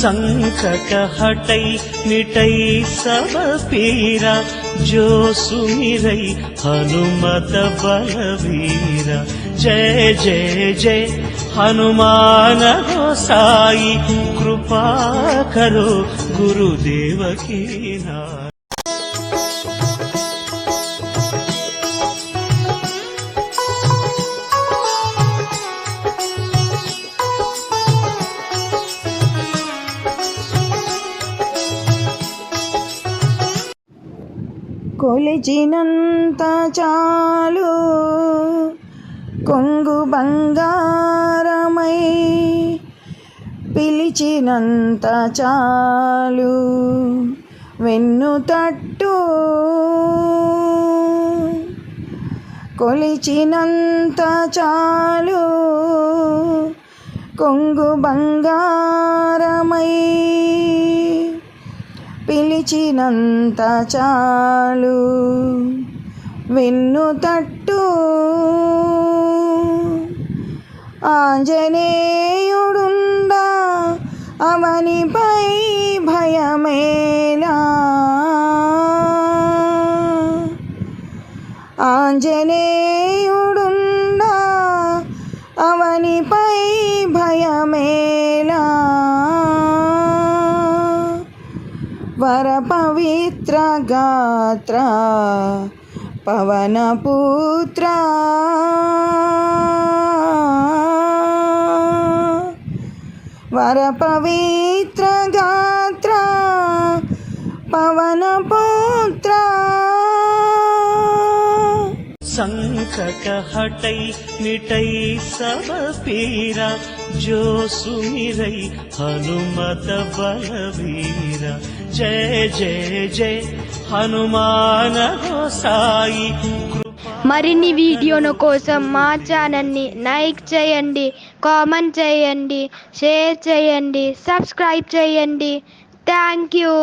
संकट हटई मिटई सब पीरा, जो सुमिरई हनुमत बलवीरा। जय जय जय हनुमान गोसाई, कृपा करो गुरुदेव की नाई। కొలిచినంత చాలు కొంగు బంగారమై, పిలిచినంత చాలు వెన్ను తట్టు, కొలిచినంత చాలు కొంగు బంగారమై, పిలిచినంత చాలు వెన్ను తట్టు। ఆంజనేయుడుండా అవనిపై భయమేలా, ఆంజనేయుడుండా అవనిపై భయమేలా। వర పవిత్ర గాత్ర పవన పుత్ర, వర పవిత్ర గాత్ర పవన పుత్ర। संकट हटई मिटई सब पीरा, जो सुमिरई हनुमत बलवीरा। जय जय जय हनुमान गोसाई। మరిన్ని వీడియోల కోసం మా ఛానల్ని లైక్ చేయండి, కామెంట్ చేయండి, షేర్ చేయండి, సబ్స్క్రైబ్ చేయండి. Thank you.